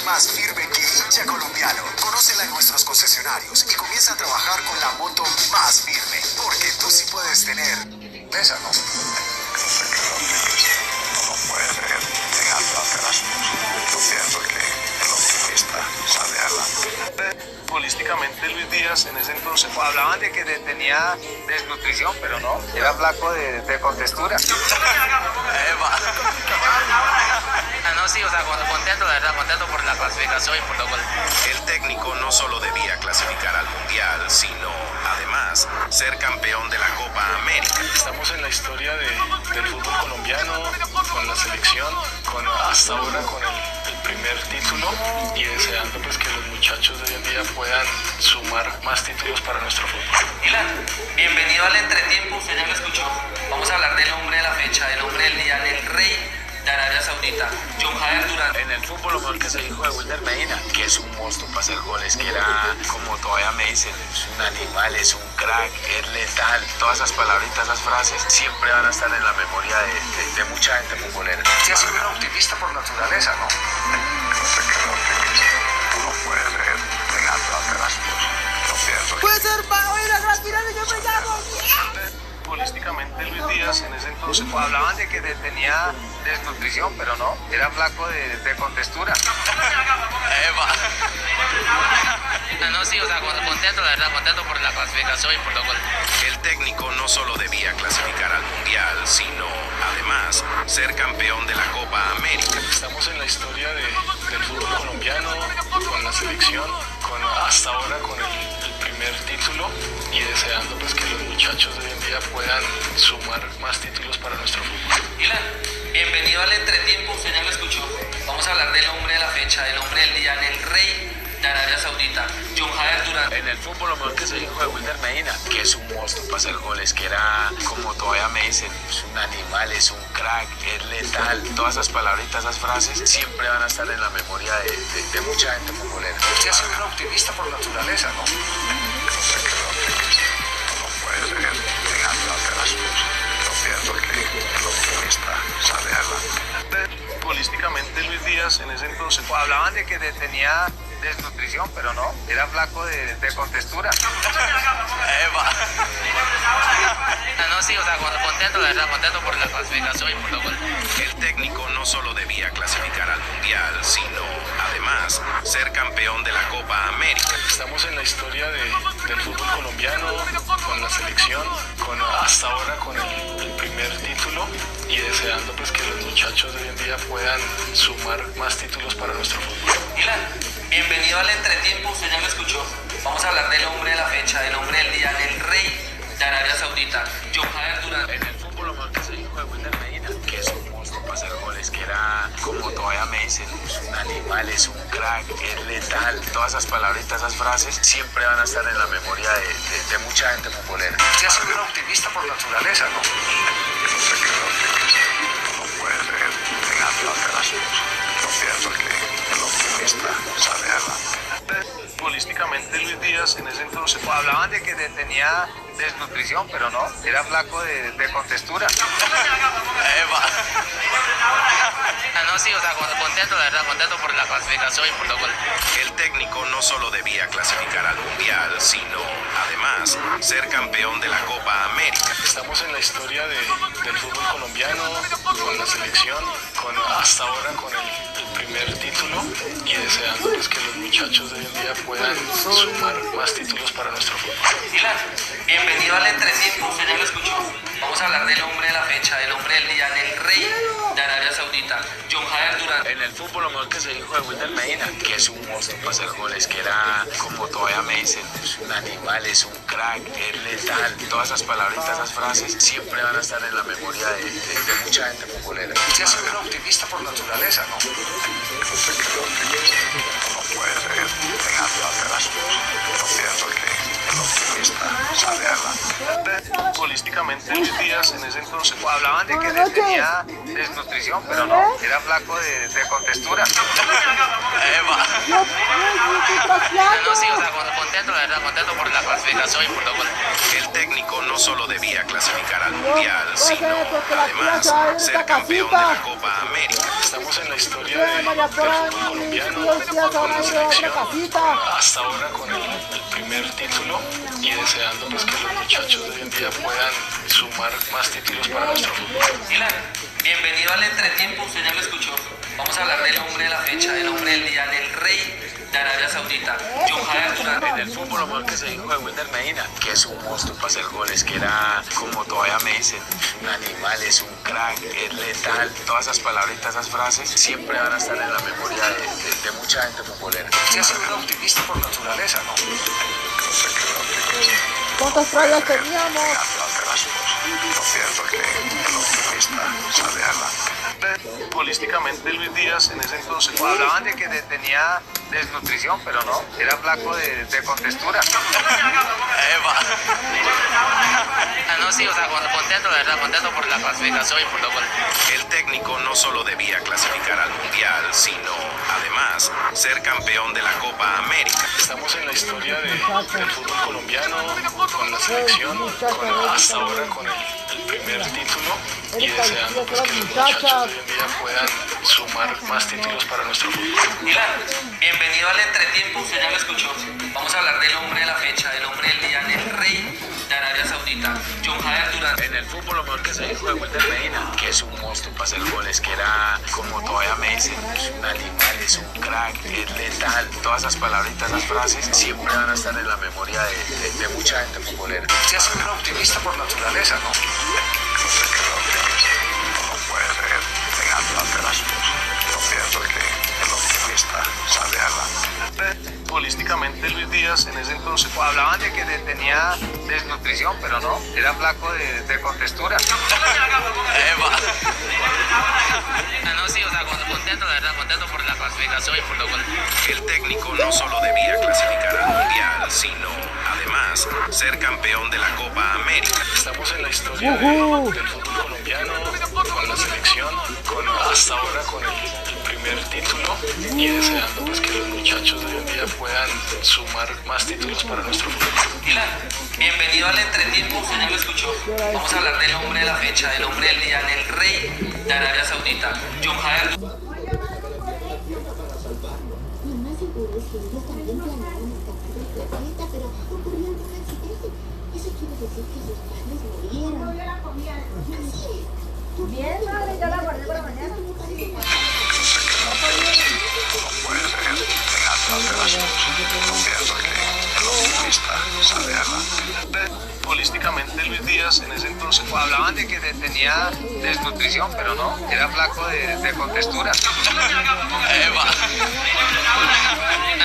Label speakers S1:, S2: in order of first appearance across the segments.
S1: más firme que hincha colombiano. Conócela en nuestros concesionarios y comienza a trabajar con la moto más firme, porque tú sí puedes tener esa, ¿no?
S2: No lo puede ser dejando atrás. Yo pienso que el optimista sale adelante.
S3: Futbolísticamente Luis Díaz en ese entonces hablaban de que tenía desnutrición, pero no, era flaco de contextura.
S4: No, sí, o sea, contento, la verdad, contento por la clasificación y por los goles.
S5: El técnico no solo debía clasificar al Mundial, sino, además, ser campeón de la Copa América.
S3: Estamos en la historia del fútbol colombiano, con la selección, hasta ahora con el primer título y deseando pues que los muchachos de hoy en día puedan sumar más títulos para nuestro fútbol.
S4: Ilan, bienvenido al entretiempo, usted ya lo escuchó. Vamos a hablar del hombre de la fecha, del hombre del día, del rey de Arabia Saudita, John Jader Durán.
S6: En el fútbol lo mejor que se dijo de Wilder Medina, que es un monstruo para hacer goles, que era, como todavía me dicen, es un animal, es un crack, es letal. Todas esas palabritas, esas frases, siempre van a estar en la memoria de mucha gente futbolera.
S2: Sí, ha sido un optimista por naturaleza, ¿no? Yo sé que el optimista no lo puede ser dejando atrás. Yo pienso que...
S7: Puede ser bajo y la gran tirada yo me llamo.
S3: Futbolísticamente Luis Díaz en ese entonces hablaban de que tenía desnutrición, pero no, era flaco de contextura.
S4: No, sí, o sea, contento, la verdad, contento por la clasificación y por los goles.
S5: El técnico no solo debía clasificar al Mundial, sino, además, ser campeón de la Copa América.
S3: Estamos en la historia del fútbol colombiano, con la selección, hasta ahora con el primer título y deseando pues que los muchachos de hoy en día puedan sumar más títulos para nuestro fútbol.
S4: Ilan, bienvenido al entretiempo, usted ya lo escuchó. Vamos a hablar del hombre de la fecha, del hombre del día, del rey de Arabia Saudita, John Jader Durán.
S6: En el fútbol lo mejor que se dijo de Wilder Medina, que es un monstruo para hacer goles, que era, como todavía me dicen, es un animal, es un crack, es letal. Todas esas palabritas, esas frases, siempre van a estar en la memoria de mucha gente futbolera.
S2: Sí, ha sido un optimista por naturaleza, ¿no? Yo sé que el optimista no lo puede ser dejando atrás. Yo pienso que el optimista sale adelante.
S3: Futbolísticamente Luis Díaz en ese entonces hablaban de que tenía desnutrición, pero no, era flaco de contextura.
S4: No, sí, o sea, contento, la verdad, contento por la clasificación y por los goles.
S5: El técnico no solo debía clasificar al Mundial, sino, además, ser campeón de la Copa América.
S3: Estamos en la historia del fútbol colombiano, con la selección, hasta ahora con el primer título y deseando pues que los muchachos de hoy en día puedan sumar más títulos para nuestro fútbol.
S4: Ilan, bienvenido al entretiempo, usted ya lo escuchó. Vamos a hablar del hombre de la fecha, del hombre del día, del rey de Arabia Saudita, John Jader Durán.
S6: En el fútbol lo mejor que se dijo de Wilder Medina, que es un monstruo para hacer goles, que era, como todavía me dicen, es un animal, es un crack, es letal. Todas esas palabritas, esas frases, siempre van a estar en la memoria de mucha gente futbolera.
S2: Sí, ha sido un optimista por naturaleza, ¿no? Yo sé que el optimista no lo puede ser dejando atrás. Yo pienso que el optimista sale adelante.
S3: Futbolísticamente Luis Díaz en ese entonces hablaban de que tenía desnutrición, pero no, era flaco de contextura.
S4: No, sí, o sea, contento, la verdad, contento por la clasificación y por los goles.
S5: El técnico no solo debía clasificar al Mundial, sino, además, ser campeón de la Copa América.
S3: Estamos en la historia del fútbol colombiano, con la selección, hasta ahora con el primer título y deseando pues que los muchachos de hoy en día puedan sumar más títulos para nuestro fútbol.
S4: Ilan, bienvenido al entretiempo, usted ya lo escuchó. Vamos a hablar del hombre de la fecha, del hombre del día, del rey de Arabia Saudita, John Jader Durán.
S6: En el fútbol lo mejor que se dijo de Wilder Medina, que es un monstruo para hacer goles, que era, como todavía me dicen, es un animal, es un crack, es letal. Todas esas palabritas, esas frases, siempre van a estar en la memoria de mucha gente futbolera.
S2: Sí, ha sido un optimista por naturaleza, ¿no? Yo sé que el optimista no lo puede ser dejando atrás. Yo pienso que el optimista sale adelante.
S3: Futbolísticamente Luis Díaz en ese entonces
S2: Hablaban de que tenía desnutrición, pero no, era flaco de contextura.
S4: No, sí, o sea, contento, la verdad, contento por la clasificación y por los goles.
S5: El técnico no solo debía clasificar al Mundial, sino además ser campeón de la Copa América.
S3: estamos en la historia del fútbol colombiano con la selección hasta ahora con el primer título y deseando pues que los muchachos de hoy en día puedan sumar más títulos para nuestro fútbol.
S4: Milan, bienvenido al entretiempo, usted ya lo escuchó. Vamos a hablar del hombre de la fecha, del hombre del día, del rey de Arabia Saudita, John Javier Durán.
S6: En el fútbol, lo mejor que se dijo de Wilder Medina, que es un monstruo para hacer goles, que era, como todavía me dicen, un animal, es un crack, es letal. Todas esas palabritas, esas frases, siempre van a estar en la memoria de mucha gente futbolera.
S2: Usted es un optimista por naturaleza, ¿no?
S7: ¿Cuántas rayas teníamos?
S2: Lo cierto es que el optimista sale adelante.
S3: Futbolísticamente Luis Díaz en ese entonces
S2: Hablaban de que tenía desnutrición, pero no, era flaco de contextura.
S4: No, sí, o sea, contento, la verdad, contento por la clasificación y por los goles.
S5: El técnico no solo debía clasificar al Mundial, sino además ser campeón de la Copa América.
S3: estamos en la historia del fútbol colombiano con la selección hasta ahora con el primer título y deseando pues que los muchachos de hoy en día puedan sumar más títulos para nuestro fútbol.
S4: Milan, bienvenido al entretiempo, usted ya lo escuchó. Vamos a hablar del hombre de la fecha, del hombre del día, del rey de Arabia Saudita, John Javier Durán.
S6: En el fútbol, lo mejor que se dijo de Wilder Medina, que es un monstruo para hacer goles, que era, como todavía me dicen, es un animal, es un crack, es letal. Todas esas palabritas, esas frases, siempre van a estar en la memoria de mucha gente futbolera.
S2: Usted es un optimista por naturaleza, ¿no? No puede ser negando ante las cosas. Yo pienso que el optimista sale adelante.
S3: Futbolísticamente Luis Díaz en ese entonces
S2: Hablaban de que tenía desnutrición, pero no, era flaco de contextura.
S4: No, sí, o sea, contento, la verdad, contento por la clasificación y por los goles.
S5: El técnico no solo debía clasificar al Mundial, sino además ser campeón de la Copa América.
S3: estamos en la historia del fútbol colombiano con la selección hasta ahora con el primer título y deseando pues que los muchachos de hoy en día puedan sumar más títulos para nuestro fútbol.
S4: Milan, bienvenido al entretiempo, usted ya lo escuchó. Vamos a hablar del hombre de la fecha, del hombre del día, del rey de Arabia Saudita, John Javier Durán.
S8: Lo más seguro es que ellos también planearon escapar del planeta, pero ocurrió algún accidente. Eso quiere decir que sus padres murieron. Así es.
S7: Bien, madre, yo la guardé para mañana.
S2: No puede ser negando ante las cosas. Yo pienso que el optimista sale adelante.
S3: Futbolísticamente Luis Díaz en ese entonces
S2: Hablaban de que tenía desnutrición, pero no, era flaco de contextura.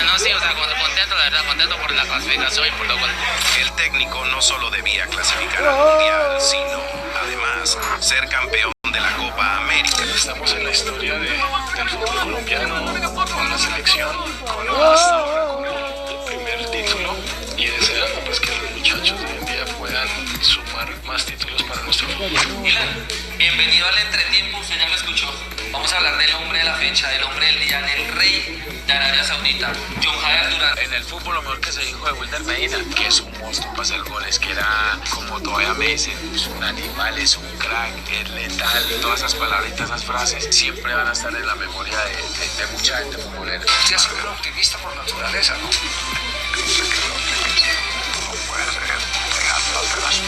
S4: No, sí, o sea, contento, la verdad, contento por la clasificación y por los goles.
S5: El técnico no solo debía clasificar al Mundial, sino además ser campeón de la Copa América.
S3: estamos en la historia del fútbol colombiano con la selección hasta ahora con el primer título y deseando pues que los muchachos de hoy en día puedan sumar más títulos para nuestro fútbol.
S4: Milan, bienvenido al entretiempo, usted ya lo escuchó. Vamos a hablar del hombre de la fecha, del hombre del día, del rey de Arabia Saudita, John Javier Durán.
S6: En el fútbol, lo mejor que se dijo de Wilder Medina, que es un monstruo para hacer goles, que era, como todavía me dicen, es un animal, es un crack, es letal. Todas esas palabritas, esas frases, siempre van a estar en la memoria de mucha gente futbolera.
S2: Usted es un optimista por naturaleza, ¿no? No puede ser negando ante las cosas.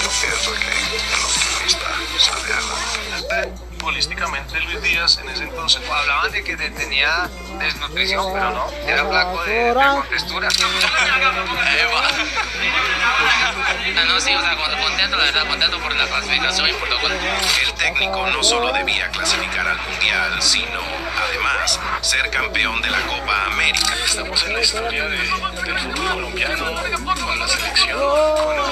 S2: Yo pienso que el optimista sale adelante.
S3: Futbolísticamente Luis Díaz en ese entonces
S2: Hablaban de que tenía desnutrición, pero no, era flaco de contextura.
S4: No, sí, o sea, contento, la verdad, contento por la clasificación y por los goles.
S5: El técnico no solo debía clasificar al Mundial, sino además ser campeón de la Copa América.
S3: estamos en la historia del fútbol colombiano con la selección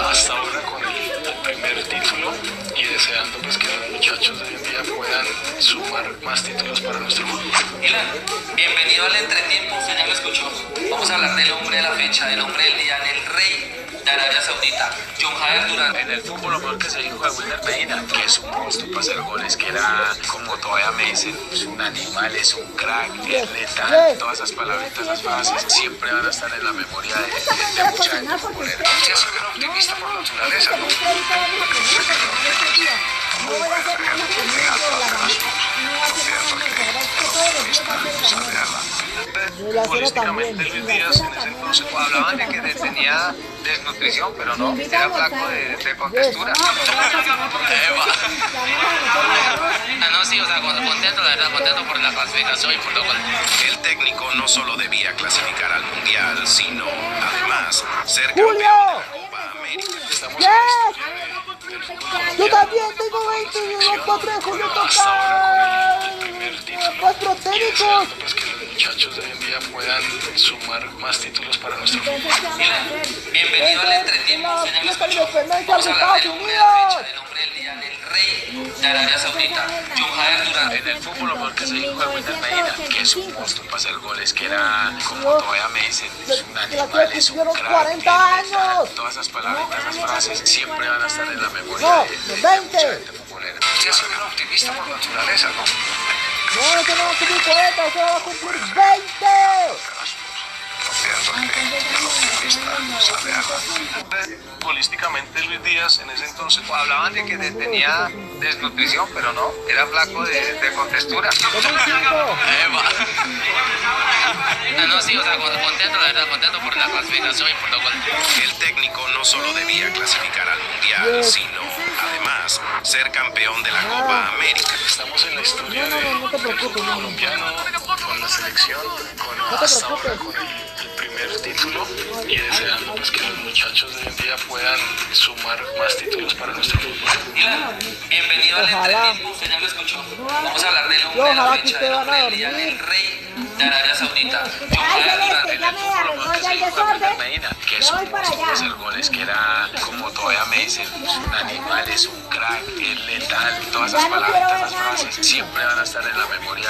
S3: hasta ahora con el primer título y deseando pues que los muchachos de hoy en día puedan sumar más títulos para nuestro fútbol.
S4: Milan, bienvenido al entretiempo, usted ya lo escuchó. Vamos a hablar del hombre de la fecha, del hombre del día, del rey de Arabia Saudita. Saudita, John Javier Durán.
S6: En el fútbol lo mejor que se dijo de Wilder Medina, que es un monstruo para hacer goles, que era, como todavía me dicen, es un animal, es un crack, es letal. Todas esas palabritas, esas frases, siempre van a estar en la memoria de mucha gente futbolera.
S2: Yo soy un optimista por naturaleza, ¿no?
S6: Políticamente Luis Díaz en ese entonces hablaban de que tenía desnutrición, pero no, era flaco de contextura.
S4: No, sí, o sea, contento, la verdad, contento por la clasificación y por lo cual.
S5: El técnico no solo debía clasificar al Mundial, sino, además, ser campeón de la Copa América.
S3: Estamos en la historia del fútbol colombiano.
S7: Yo también tengo 20 minutos de Julio Tocar.
S3: El primer título.
S7: Más
S3: Y
S7: protéicos.
S3: deseando pues que los muchachos de hoy en día puedan sumar más títulos para nuestro fútbol.
S4: Bienvenido al entretiempo, señor, lo escuchó.
S7: Independencia
S4: Vamos
S7: de
S4: a hablar
S7: Estados
S4: del hombre de la fecha,
S7: Unidos.
S4: del hombre del día, del rey de Arabia Saudita, John Javier Durán.
S6: En el fútbol lo mejor que se dijo de Wilder Medina, que es un monstruo para hacer goles, que era, como todavía me dicen, es un animal, es un crack,
S7: 40
S6: es letal.
S7: años.
S6: Todas esas palabritas, esas frases, siempre van a estar en la memoria
S7: No,
S6: de
S7: 20.
S6: mucha gente futbolera.
S2: Yo soy un optimista por naturaleza, ¿no?
S7: No, ese no va a cumplir 40, ese va a cumplir 20.
S2: Pienso que el optimista sabe algo.
S3: Futbolísticamente Luis Díaz en ese entonces
S6: Hablaban de que tenía desnutrición, pero no, era flaco de contextura.
S4: No, sí, o sea, contento, la verdad, contento por la clasificación y por lo cual.
S5: El técnico no solo debía clasificar al Mundial, sino, además, ser campeón de la Copa América.
S3: estamos en la historia del fútbol colombiano, con la selección, hasta ahora con el primer título y deseando pues que los muchachos de hoy en día puedan sumar más títulos para nuestro fútbol.
S4: Dylan, bienvenido al entretiempo, usted ya lo escuchó. Vamos a hablar del hombre de la fecha, del hombre del día, del rey de Arabia Saudita, John Javier Durán.
S6: En el fútbol lo mejor que se dijo de Wilder Medina, que es un monstruo para hacer goles, que era, como todavía me dicen, es un animal, es un crack, es letal. Todas esas palabritas, esas frases, siempre van a estar en la memoria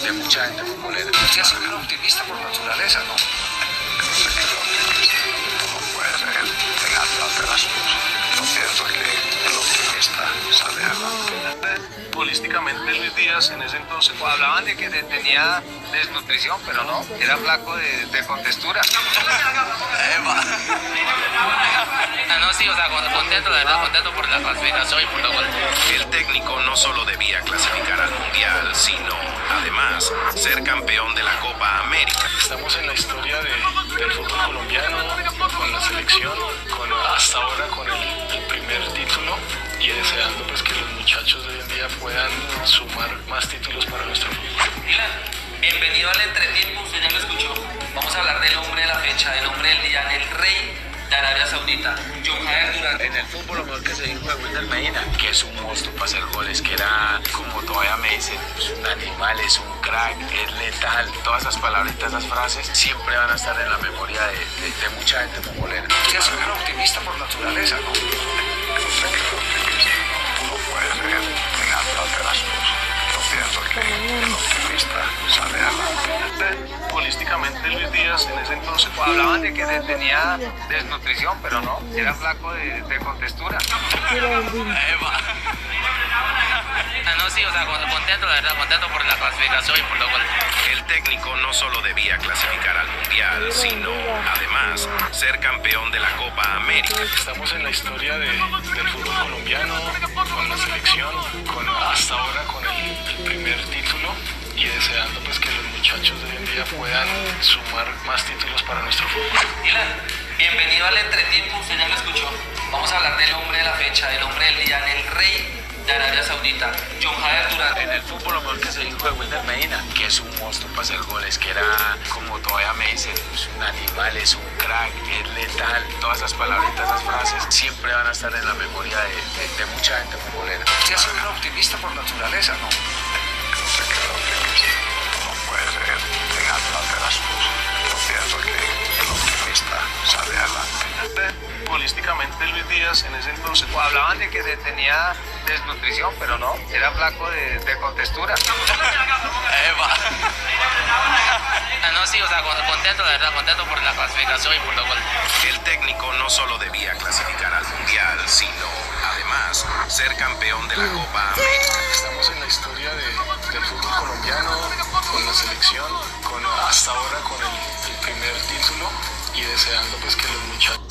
S6: de mucha gente futbolera.
S2: Yo soy un optimista por naturaleza, ¿no? No puede ser pegando alternativos. Yo pienso que el optimista sabe algo.
S3: Futbolísticamente Luis Díaz en ese entonces
S6: Hablaban de que tenía desnutrición, pero no, era flaco de contextura.
S4: No, sí, o sea, contento, la verdad, contento por la clasificación y por lo cual.
S5: El técnico no solo debía clasificar al Mundial, sino, además, ser campeón de la Copa América.
S3: estamos en la historia del fútbol colombiano, con la selección, hasta ahora con el primer título y deseando pues que los muchachos de hoy en día puedan sumar más títulos para nuestro fútbol.
S4: Dylan, bienvenido al entretiempo, usted ya lo escuchó. Vamos a hablar del hombre de la fecha, del hombre del día, del rey de Arabia Saudita, John Javier Durán.
S6: En el fútbol lo mejor que se dijo de Wilder Medina, que es un monstruo para hacer goles, que era, como todavía me dicen, es un animal, es un crack, es letal. Todas esas palabritas, esas frases, siempre van a estar en la memoria de mucha gente futbolera.
S2: Yo soy un optimista por naturaleza, ¿no? No puede ser pegando alternativos. Yo pienso que el optimista sabe algo.
S3: Futbolísticamente Luis Díaz en ese entonces
S6: Hablaban de que tenía desnutrición, pero no, era flaco de contextura.
S4: No, sí, o sea, contento, la verdad, contento por la clasificación y por lo cual.
S5: El técnico no solo debía clasificar al Mundial, sino, además, ser campeón de la Copa América.
S3: estamos en la historia del fútbol colombiano, con la selección, hasta ahora con el primer título y deseando pues que los muchachos de hoy en día puedan sumar más títulos para nuestro fútbol.
S4: Dylan, bienvenido al entretiempo, usted ya lo escuchó. Vamos a hablar del hombre de la fecha, del hombre del día, del rey de Arabia Saudita, John Javier Durán.
S6: En el fútbol lo mejor que se dijo de Wilder Medina, que es un monstruo para hacer goles, que era, como todavía me dicen, es un animal, es un crack, es letal. Todas esas palabritas, esas frases, siempre van a estar en la memoria de mucha gente futbolera.
S2: Yo soy un optimista por naturaleza, ¿no? No puede ser pegando alternativos. Yo pienso que el optimista sabe algo.
S3: Futbolísticamente técnicamente Luis Díaz en ese entonces.
S9: Hablaban de que se tenía desnutrición, pero no, era flaco de contextura.
S4: No, sí, o sea, contento, la verdad, contento por la clasificación y por los goles.
S5: El técnico no solo debía clasificar al Mundial, sino, además, ser campeón de la Copa América.
S3: Estamos en la historia del fútbol colombiano, con la selección, hasta ahora con el primer título y deseando pues que los muchachos